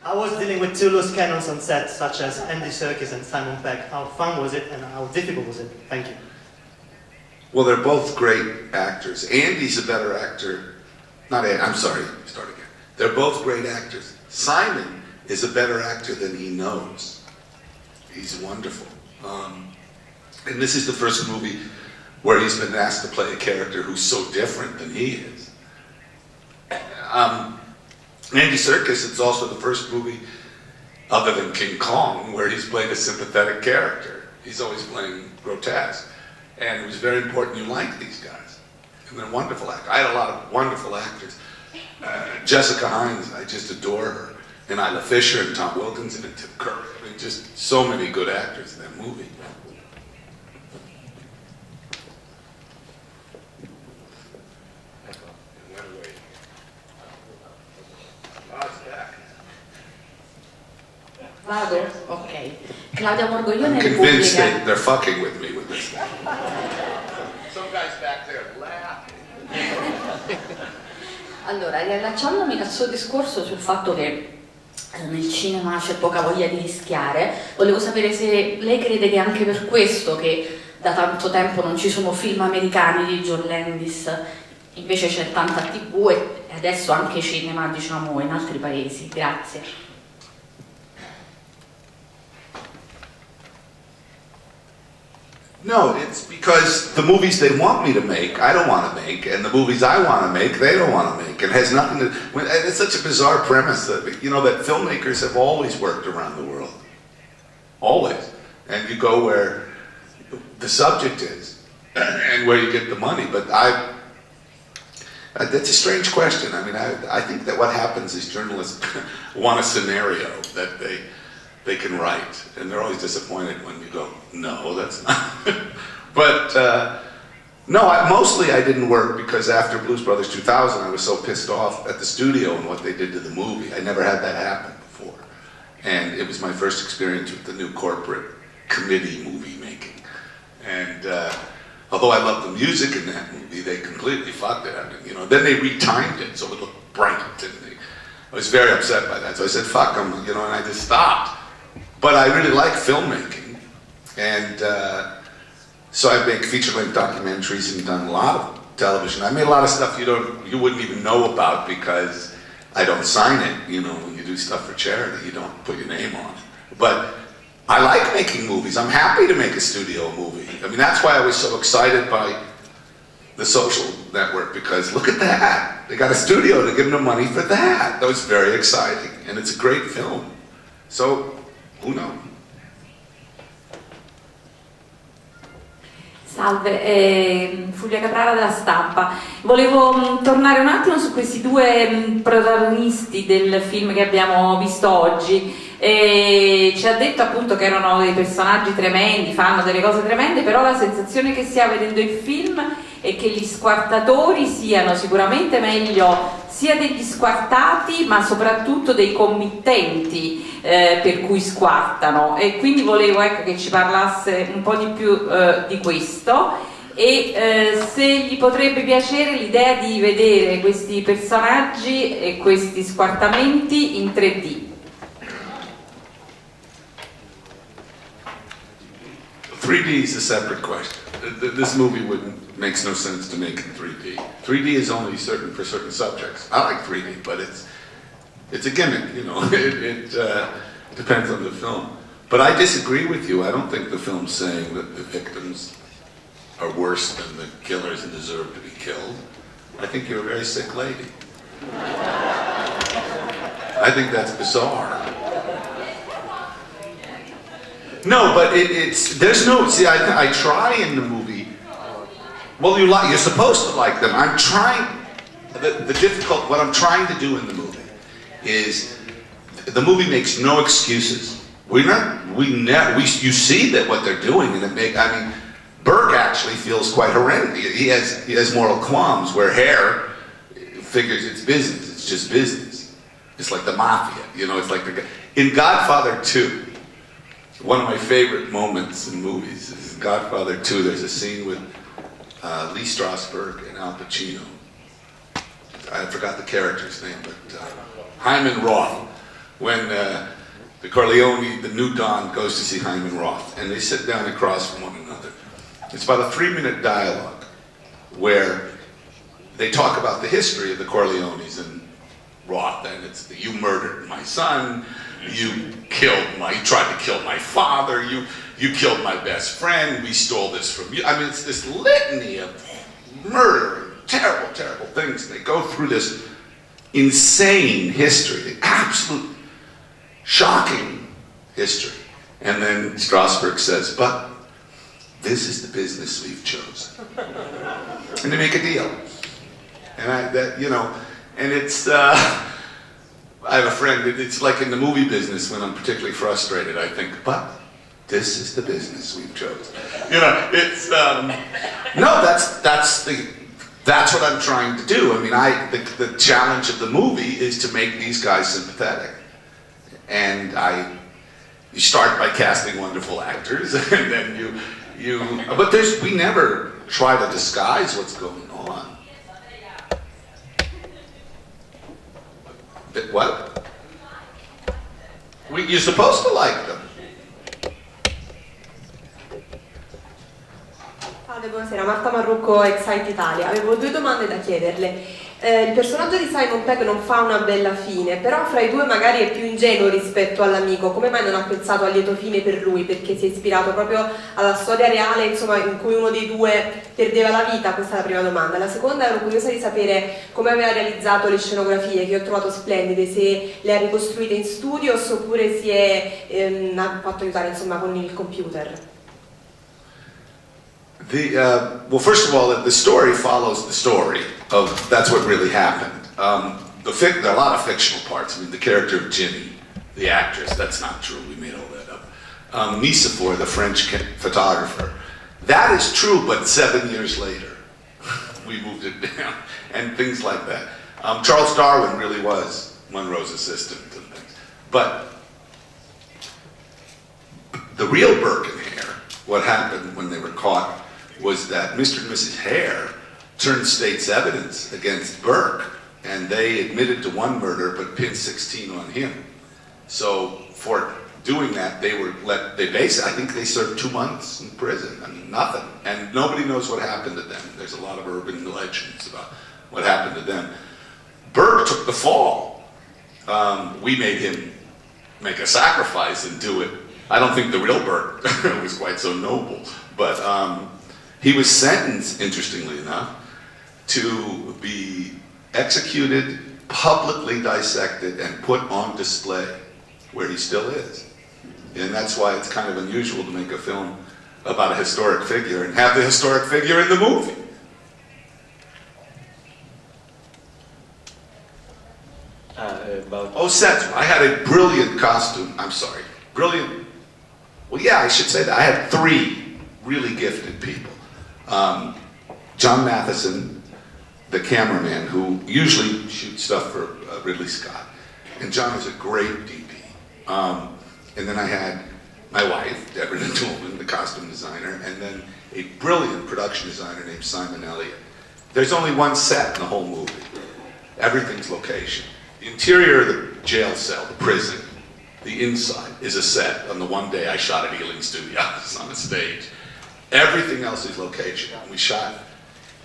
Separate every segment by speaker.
Speaker 1: I was dealing with two loose cannons on set, such as Andy Serkis and Simon Pegg. How fun was it and how difficult was it? Thank you.
Speaker 2: Well, they're both great actors. Andy's a better actor. Not Andy, I'm sorry, start again. They're both great actors. Simon is a better actor than he knows. He's wonderful. And this is the first movie where he's been asked to play a character who's so different than he is. Andy Serkis, it's also the first movie, other than King Kong, where he's played a sympathetic character. He's always playing grotesque. And it was very important you like these guys. And they're wonderful actors. I had a lot of wonderful actors. Jessica Hynes, I just adore her. And Isla Fisher and Tom Wilkinson and Tim Curry. I mean, just so many good actors in that movie.
Speaker 3: Vado? Ok. Claudia Morgoglione
Speaker 2: I'm convinced they're fucking with me with this. Some guys back there laughing.
Speaker 3: Allora, riallacciandomi al suo discorso sul fatto che nel cinema c'è poca voglia di rischiare, volevo sapere se lei crede che è anche per questo che da tanto tempo non ci sono film americani di John Landis, invece c'è tanta TV e adesso anche cinema, diciamo, in altri paesi. Grazie.
Speaker 2: No, it's because the movies they want me to make, I don't want to make, and the movies I want to make, they don't want to make. It has nothing to... It's such a bizarre premise that, you know, that filmmakers have always worked around the world. Always. And you go where the subject is, and where you get the money. But that's a strange question. I mean, I think that what happens is journalists want a scenario that they can write, and they're always disappointed when you go, no, that's not. But no, mostly I didn't work because after Blues Brothers 2000, I was so pissed off at the studio and what they did to the movie. I never had that happen before. And it was my first experience with the new corporate committee movie making. And although I loved the music in that movie, they completely fucked it. I mean, you know, then they retimed it so it looked bright, and I was very upset by that. So I said, fuck them, you know, and I just stopped. But I really like filmmaking, and so I make feature-length documentaries and done a lot of television. I made a lot of stuff you wouldn't even know about because I don't sign it. You know, when you do stuff for charity, you don't put your name on it. But I like making movies. I'm happy to make a studio movie. I mean, that's why I was so excited by The Social Network, because look at that. They got a studio to give them money for that. That was very exciting, and it's a great film. So, who knows?
Speaker 4: Salve, Fulvia Caprara della Stampa. Volevo tornare un attimo su questi due protagonisti del film che abbiamo visto oggi. Ci ha detto appunto che erano dei personaggi tremendi, fanno delle cose tremende, però la sensazione che si ha vedendo il film è che gli squartatori siano sicuramente meglio sia degli squartati ma soprattutto dei committenti per cui squartano, e quindi volevo, ecco, che ci parlasse un po' di più di questo e se gli potrebbe piacere l'idea di vedere questi personaggi e questi squartamenti in 3D.
Speaker 2: 3D is a separate question. This movie makes no sense to make in 3D. 3D is only for certain subjects. I like 3D, but it's a gimmick, you know. It depends on the film. But I disagree with you. I don't think the film's saying that the victims are worse than the killers and deserve to be killed. I think you're a very sick lady. I think that's bizarre. No, but there's no, see, I try in the movie, well, you're supposed to like them. I'm trying, what I'm trying to do in the movie is, the movie makes no excuses. You see that what they're doing, and I mean, Burke actually feels quite horrendous. He has moral qualms, where Hare figures it's business, it's just business. It's like the mafia, you know, it's like in Godfather 2, one of my favorite moments in movies is in Godfather 2, there's a scene with Lee Strasberg and Al Pacino. I forgot the character's name, but Hyman Roth. when the Corleone, the new Don, goes to see Hyman Roth, and they sit down across from one another. It's about a 3-minute dialogue where they talk about the history of the Corleones and Roth, and it's you murdered my son, you tried to kill my father, you killed my best friend, we stole this from you. I mean, it's this litany of murder and terrible, terrible things. They go through this insane history, the absolute shocking history. And then Strasberg says, but this is the business we've chosen. And they make a deal. And and it's, I have a friend, it's like in the movie business when I'm particularly frustrated, I think, but this is the business we've chosen. It's, no, that's what I'm trying to do. I mean, the challenge of the movie is to make these guys sympathetic. And you start by casting wonderful actors, and then but we never try to disguise what's going on. What? You're supposed to like them.
Speaker 5: Buonasera, Marta Marrucco, Excite Italia. Avevo 2 domande da chiederle. Il personaggio di Simon Pegg non fa una bella fine, però fra i due magari è più ingenuo rispetto all'amico. Come mai non ha pensato a lieto fine per lui? Perché si è ispirato proprio alla storia reale, insomma, in cui uno dei due perdeva la vita? Questa è la prima domanda. La seconda, ero curiosa di sapere come aveva realizzato le scenografie, che ho trovato splendide, se le ha ricostruite in studios oppure si è fatto aiutare, insomma, con il computer.
Speaker 2: Well, first of all, the story follows the story of that's what really happened. There are a lot of fictional parts. I mean, the character of Ginny, the actress, that's not true. We made all that up. Nicephore, the French photographer, that is true, but 7 years later, we moved it down, and things like that. Charles Darwin really was Monroe's assistant and things. But the real Burke Hare, what happened when they were caught was that Mr. and Mrs. Hare turned state's evidence against Burke, and they admitted to one murder but pinned 16 on him. So for doing that, I think they served 2 months in prison. I mean, nothing. And nobody knows what happened to them. There's a lot of urban legends about what happened to them. Burke took the fall. We made him make a sacrifice and do it. I don't think the real Burke was quite so noble, but he was sentenced, interestingly enough, to be executed, publicly dissected, and put on display, where he still is. And that's why it's kind of unusual to make a film about a historic figure and have the historic figure in the movie. Sets. I had a brilliant costume. I'm sorry. Brilliant. Well, yeah, I should say that. I had 3 really gifted people. John Matheson, the cameraman, who usually shoots stuff for Ridley Scott. And John is a great DP. And then I had my wife, Deborah Newman, the costume designer, and then a brilliant production designer named Simon Elliott. There's only one set in the whole movie. Everything's location. The interior of the jail cell, the prison, the inside is a set. On the one day I shot at Ealing Studios on a stage. Everything else is location. We shot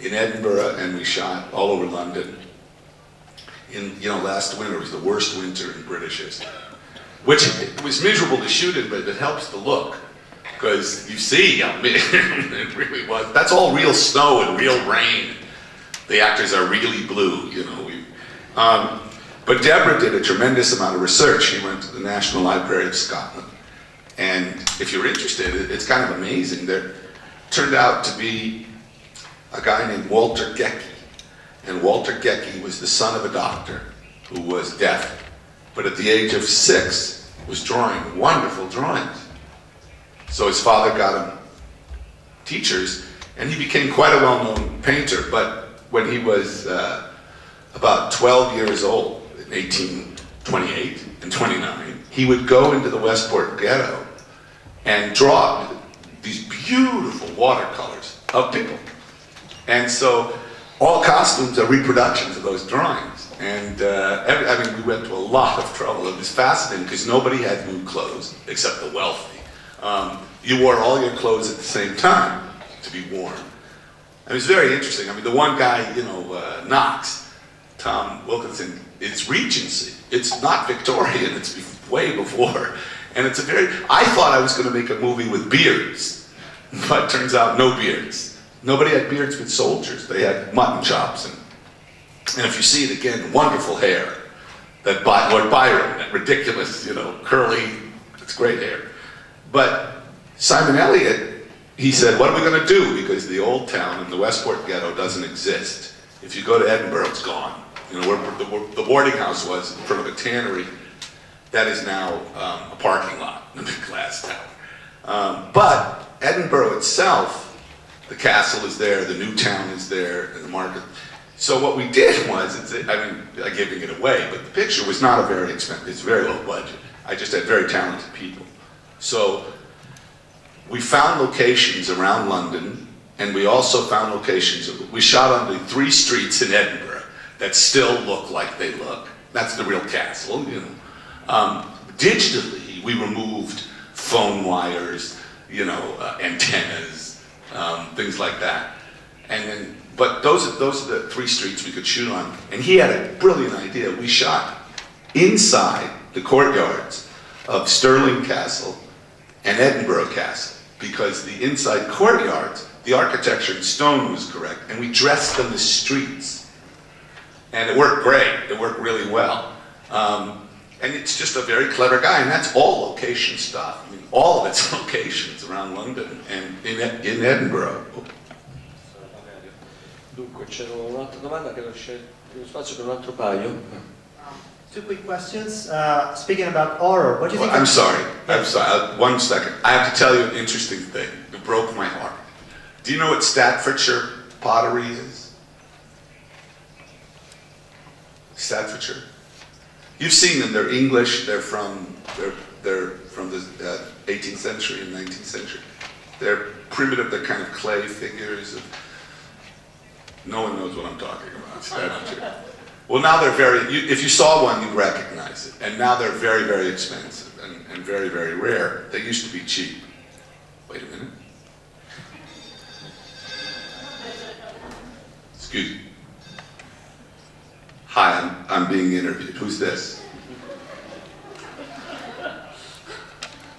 Speaker 2: in Edinburgh and we shot all over London. Last winter was the worst winter in British history. Which it was miserable to shoot in, but it helps the look. Because you see, it really was. That's all real snow and real rain. The actors are really blue, But Deborah did a tremendous amount of research. She went to the National Library of Scotland. And if you're interested, it's kind of amazing. There turned out to be a guy named Walter Gecky. And Walter Gecky was the son of a doctor who was deaf. But at the age of 6, was drawing wonderful drawings. So his father got him teachers, and he became quite a well-known painter. But when he was about 12 years old, in 1828 and 29, he would go into the Westport ghetto and draw these beautiful watercolors of people. And so all costumes are reproductions of those drawings. And I mean, we went to a lot of trouble. It was fascinating because nobody had new clothes except the wealthy. You wore all your clothes at the same time to be worn. And it was very interesting. I mean, the one guy, you know, Knox, Tom Wilkinson, it's Regency. It's not Victorian. It's way before. And it's a very, I thought I was going to make a movie with beards, but turns out no beards. Nobody had beards with soldiers. They had mutton chops. And if you see it again, wonderful hair. That Lord Byron, that ridiculous, you know, curly, it's great hair. But Simon Elliott, he said, what are we going to do? Because the old town in the Westport ghetto doesn't exist. If you go to Edinburgh, it's gone. You know, where the boarding house was in front of a tannery, that is now a parking lot in a big glass tower. But Edinburgh itself, the castle is there, the new town is there, and the market. So what we did was, I mean, I'm giving it away, but the picture was not a very expensive, it's very low budget. I just had very talented people. So we found locations around London, and we also found locations, we shot on the 3 streets in Edinburgh that still look like they look. That's the real castle, you know. Digitally, we removed phone wires, you know, antennas, things like that. And then, but those are the 3 streets we could shoot on. And he had a brilliant idea. We shot inside the courtyards of Stirling Castle and Edinburgh Castle, because the inside courtyards, the architecture in stone was correct, and we dressed them as streets. And it worked great. It worked really well. And it's just a very clever guy, and that's all location stuff. I mean, all of it's locations around London and in Edinburgh.
Speaker 6: Dunque, c'era un'altra domanda che ho scelto spazio per un altro paio.
Speaker 1: 2 quick questions. Speaking about horror, what do you think?
Speaker 2: I'm sorry. 1 second. I have to tell you an interesting thing. It broke my heart. Do you know what Staffordshire pottery is? Staffordshire. You've seen them. They're English. They're from the 18th century and 19th century. They're primitive. They're kind of clay figures. No one knows what I'm talking about. Staffordshire. Well, now they're if you saw one, you'd recognize it. And now they're very, very expensive and very, very rare. They used to be cheap. Wait a minute. Excuse me. Hi, I'm being interviewed. Who's this?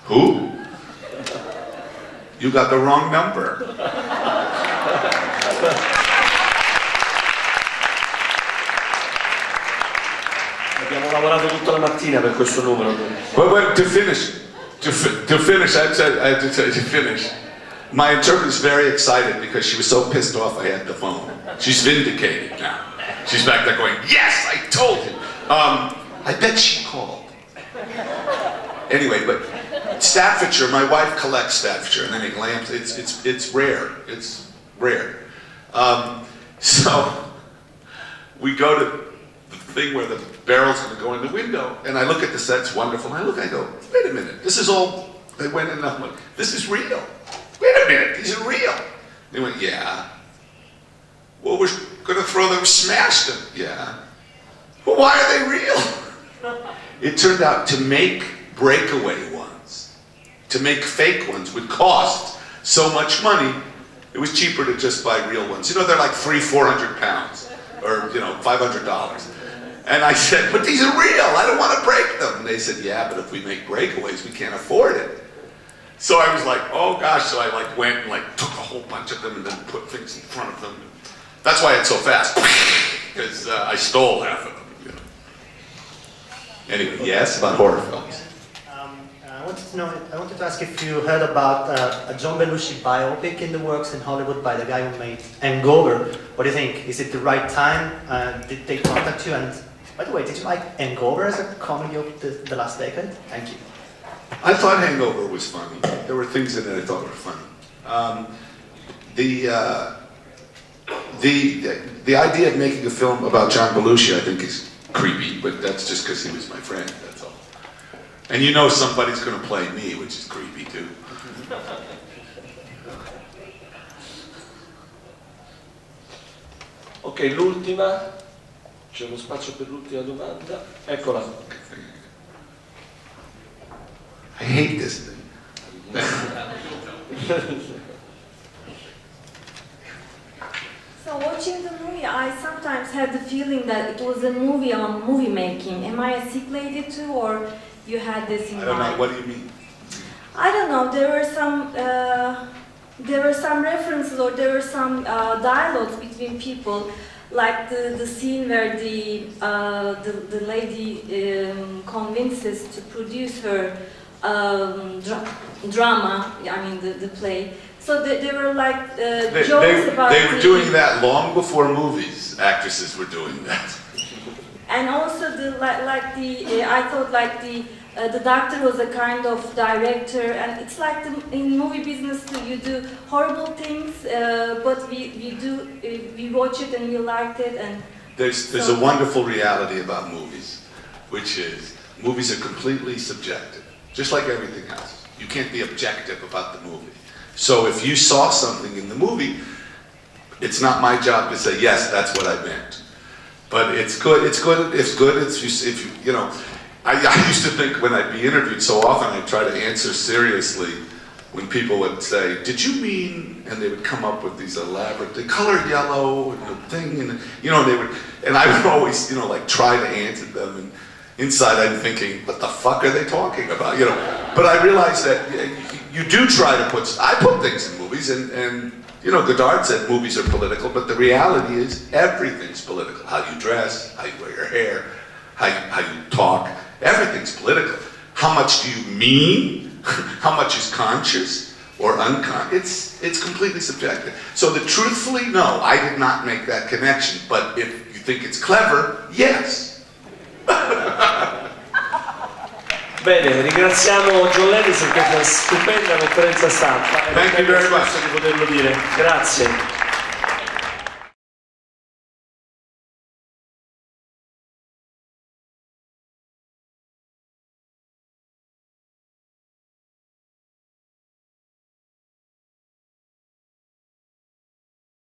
Speaker 2: Who? You got the wrong number.
Speaker 6: Abbiamo lavorato tutta la mattina per questo numero.
Speaker 2: But to finish, I have to tell you to finish. My interpreter is very excited because she was so pissed off I had the phone. She's vindicated now. She's back there going, yes, I told him. I bet she called. Anyway, but Staffordshire, my wife collects Staffordshire and then it lamps. It's rare. It's rare. So we go to the thing where the barrel's going to go in the window, and I look at the set. It's wonderful. And I go, wait a minute. This is all. They went in and I'm like, this is real. Wait a minute. These are real. They went, yeah. Well, we're going to throw them, smash them. Yeah. Well, why are they real? It turned out to make breakaway ones, to make fake ones would cost so much money. It was cheaper to just buy real ones. You know, they're like $300-400 pounds, or you know, $500. And I said, but these are real. I don't want to break them. And they said, yeah, but if we make breakaways, we can't afford it. So I was like, oh gosh. So I went and took a whole bunch of them and then put things in front of them. That's why it's so fast, because I stole half of them. You know. Anyway, yes, about horror films.
Speaker 1: I wanted to ask if you heard about a John Belushi biopic in the works in Hollywood by the guy who made Hangover. What do you think? Is it the right time? Did they contact you? And by the way, did you like Hangover as a comedy of the last decade? Thank you.
Speaker 2: I thought Hangover was funny. There were things in it I thought were funny. The idea of making a film about John Belushi, I think, is creepy, but that's just because he was my friend, that's all. And you know somebody's going to play me, which is creepy, too.
Speaker 6: Ok, l'ultima, c'è uno spazio per l'ultima domanda, eccola.
Speaker 2: I hate this thing.
Speaker 7: So watching the movie, I sometimes had the feeling that it was a movie on movie making. Am I a sick lady too, or you had this in mind?
Speaker 2: I don't know, what do you mean?
Speaker 7: I don't know. There were some references, or there were some dialogues between people, like the scene where the lady convinces to produce her drama. I mean the play. So they were like jokes about.
Speaker 2: They were doing that long before movies. Actresses were doing that.
Speaker 7: And also I thought like the doctor was a kind of director, and it's like in movie business too. You do horrible things, but we watch it and we liked it. And
Speaker 2: there's a wonderful reality about movies, which is movies are completely subjective, just like everything else. You can't be objective about the movie. So if you saw something in the movie, it's not my job to say yes, that's what I meant. But it's good. It's good. It's good. It's if you know. I used to think when I'd be interviewed so often, I'd try to answer seriously when people would say, "Did you mean?" And they would come up with these elaborate, the color yellow and the thing, and you know and I would always like try to answer them, and inside I'm thinking, "What the fuck are they talking about?" You know. But I realized that you do try to I put things in movies, and Godard said movies are political, but the reality is everything's political. How you dress, how you wear your hair, how you talk. Everything's political. How much do you mean? How much is conscious or unconscious? It's completely subjective. So truthfully, no, I did not make that connection. But if you think it's clever, yes.
Speaker 6: Bene, ringraziamo John Landis per questa stupenda conferenza stampa.
Speaker 2: Thank you very much.
Speaker 6: Di poterlo dire. Grazie.